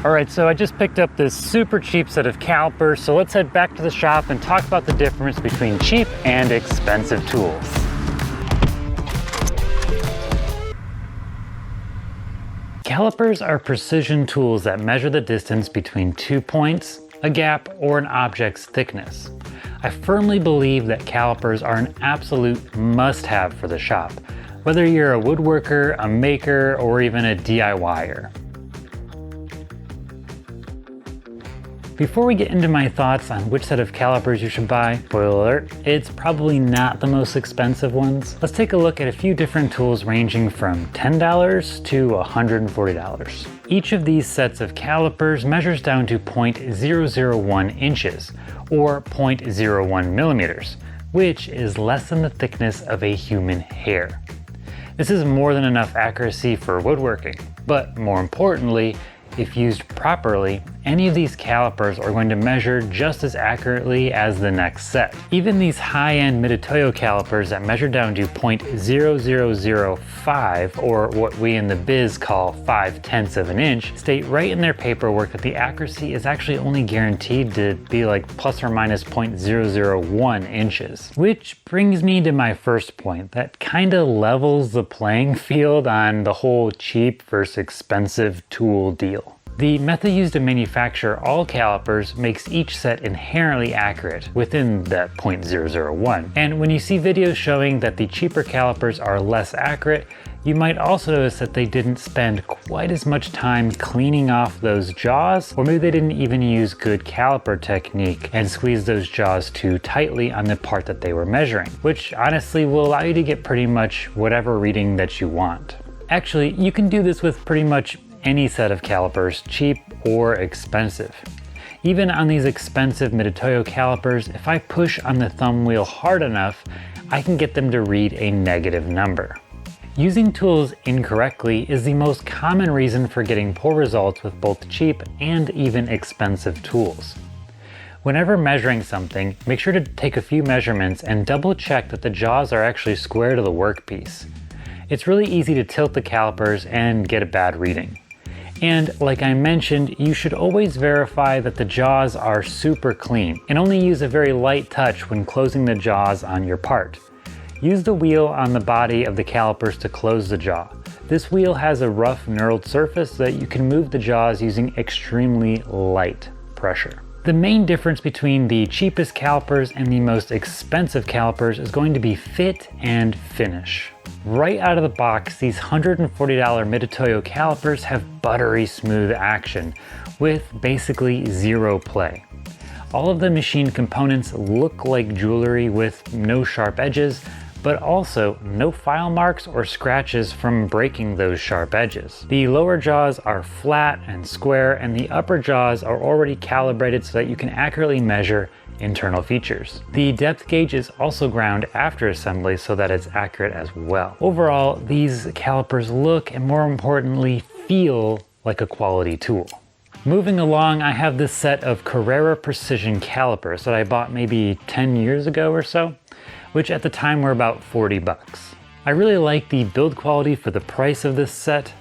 Alright, so I just picked up this super cheap set of calipers, so let's head back to the shop and talk about the difference between cheap and expensive tools. Calipers are precision tools that measure the distance between 2 points, a gap, or an object's thickness. I firmly believe that calipers are an absolute must-have for the shop, whether you're a woodworker, a maker, or even a DIYer. Before we get into my thoughts on which set of calipers you should buy, spoiler alert, it's probably not the most expensive ones. Let's take a look at a few different tools ranging from $10 to $140. Each of these sets of calipers measures down to 0.001 inches, or 0.01 millimeters, which is less than the thickness of a human hair. This is more than enough accuracy for woodworking, but more importantly, if used properly, any of these calipers are going to measure just as accurately as the next set. Even these high-end Mitutoyo calipers that measure down to 0.0005, or what we in the biz call 5/10 of an inch, state right in their paperwork that the accuracy is actually only guaranteed to be like plus or minus 0.001 inches. Which brings me to my first point, that kind of levels the playing field on the whole cheap versus expensive tool deal. The method used to manufacture all calipers makes each set inherently accurate within that 0.001. And when you see videos showing that the cheaper calipers are less accurate, you might also notice that they didn't spend quite as much time cleaning off those jaws, or maybe they didn't even use good caliper technique and squeeze those jaws too tightly on the part that they were measuring, which honestly will allow you to get pretty much whatever reading that you want. Actually, you can do this with pretty much any set of calipers, cheap or expensive. Even on these expensive Mitutoyo calipers, if I push on the thumb wheel hard enough, I can get them to read a negative number. Using tools incorrectly is the most common reason for getting poor results with both cheap and even expensive tools. Whenever measuring something, make sure to take a few measurements and double check that the jaws are actually square to the workpiece. It's really easy to tilt the calipers and get a bad reading. And like I mentioned, you should always verify that the jaws are super clean and only use a very light touch when closing the jaws on your part. Use the wheel on the body of the calipers to close the jaw. This wheel has a rough knurled surface so that you can move the jaws using extremely light pressure. The main difference between the cheapest calipers and the most expensive calipers is going to be fit and finish. Right out of the box, these $140 Mitutoyo calipers have buttery smooth action with basically zero play. All of the machine components look like jewelry with no sharp edges, but also no file marks or scratches from breaking those sharp edges. The lower jaws are flat and square, and the upper jaws are already calibrated so that you can accurately measure internal features. The depth gauge is also ground after assembly so that it's accurate as well. Overall, these calipers look, and more importantly, feel like a quality tool. Moving along, I have this set of Carrera Precision calipers that I bought maybe 10 years ago or so, which at the time were about 40 bucks. I really like the build quality for the price of this set.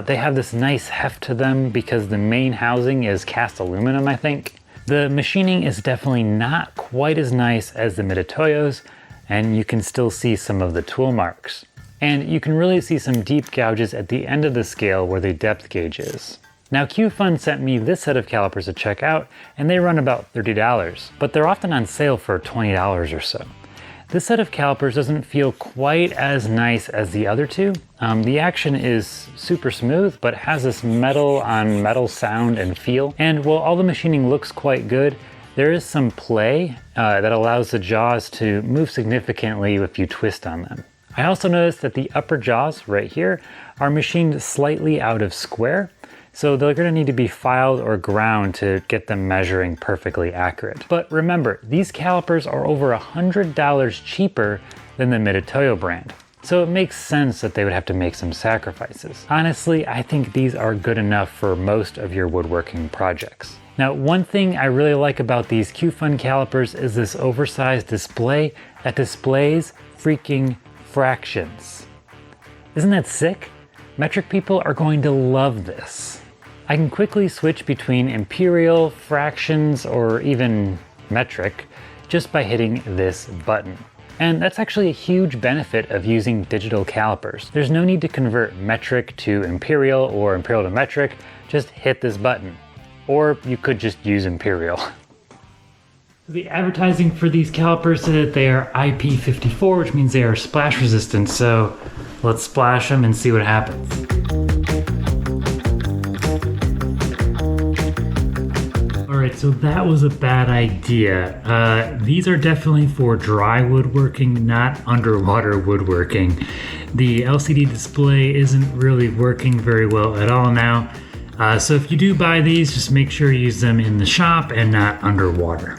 They have this nice heft to them because the main housing is cast aluminum, I think. The machining is definitely not quite as nice as the Mitutoyos, and you can still see some of the tool marks. And you can really see some deep gouges at the end of the scale where the depth gauge is. Now QFun sent me this set of calipers to check out, and they run about $30, but they're often on sale for $20 or so. This set of calipers doesn't feel quite as nice as the other two. The action is super smooth, but has this metal on metal sound and feel. And while all the machining looks quite good, there is some play that allows the jaws to move significantly if you twist on them. I also noticed that the upper jaws right here are machined slightly out of square, so they're going to need to be filed or ground to get them measuring perfectly accurate. But remember, these calipers are over $100 cheaper than the Mitutoyo brand, so it makes sense that they would have to make some sacrifices. Honestly, I think these are good enough for most of your woodworking projects. Now, one thing I really like about these QFun calipers is this oversized display that displays freaking fractions. Isn't that sick? Metric people are going to love this. I can quickly switch between imperial, fractions, or even metric just by hitting this button. And that's actually a huge benefit of using digital calipers. There's no need to convert metric to imperial or imperial to metric, just hit this button. Or you could just use imperial. The advertising for these calipers said that they are IP54, which means they are splash resistant. So let's splash them and see what happens. Alright, so that was a bad idea. These are definitely for dry woodworking, not underwater woodworking. The LCD display isn't really working very well at all now. So if you do buy these, just make sure you use them in the shop and not underwater.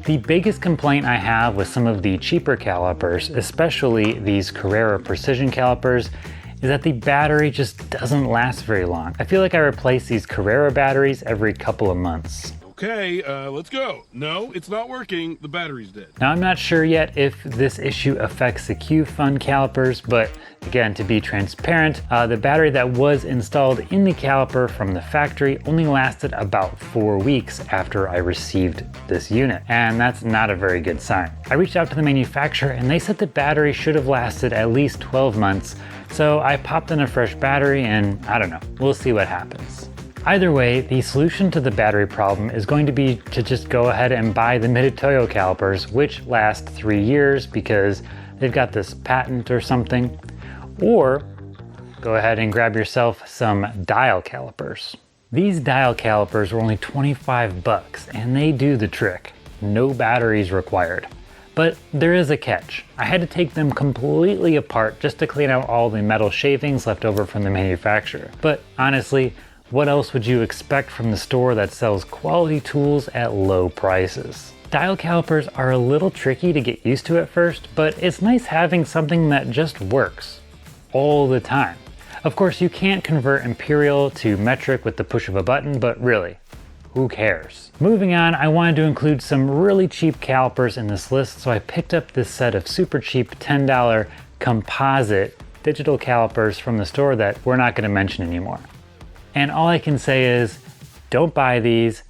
The biggest complaint I have with some of the cheaper calipers, especially these Carrera precision calipers, is that the battery just doesn't last very long. I feel like I replace these Carrera batteries every couple of months. Okay, let's go. No, it's not working. The battery's dead. Now, I'm not sure yet if this issue affects the Q-Fun calipers, but again, to be transparent, the battery that was installed in the caliper from the factory only lasted about 4 weeks after I received this unit, and that's not a very good sign. I reached out to the manufacturer and they said the battery should have lasted at least 12 months, so I popped in a fresh battery and I don't know, we'll see what happens. Either way, the solution to the battery problem is going to be to just go ahead and buy the Mitutoyo calipers, which last 3 years because they've got this patent or something, or go ahead and grab yourself some dial calipers. These dial calipers were only 25 bucks and they do the trick. No batteries required. But there is a catch. I had to take them completely apart just to clean out all the metal shavings left over from the manufacturer. But honestly, what else would you expect from the store that sells quality tools at low prices? Dial calipers are a little tricky to get used to at first, but it's nice having something that just works all the time. Of course, you can't convert imperial to metric with the push of a button, but really, who cares? Moving on, I wanted to include some really cheap calipers in this list, so I picked up this set of super cheap $10 composite digital calipers from the store that we're not going to mention anymore. And all I can say is, don't buy these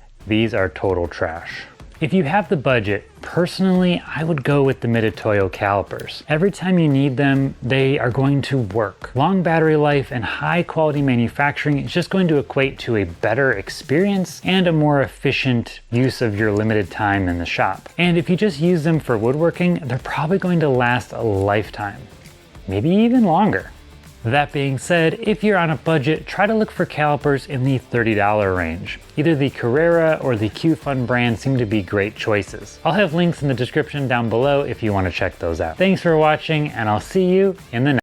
are total trash. If you have the budget, personally, I would go with the Mitutoyo calipers. Every time you need them, they are going to work. Long battery life and high quality manufacturing is just going to equate to a better experience and a more efficient use of your limited time in the shop. And if you just use them for woodworking, they're probably going to last a lifetime, maybe even longer. That being said, if you're on a budget, try to look for calipers in the $30 range. Either the Carrera or the Q-Fun brand seem to be great choices. I'll have links in the description down below if you want to check those out. Thanks for watching, and I'll see you in the next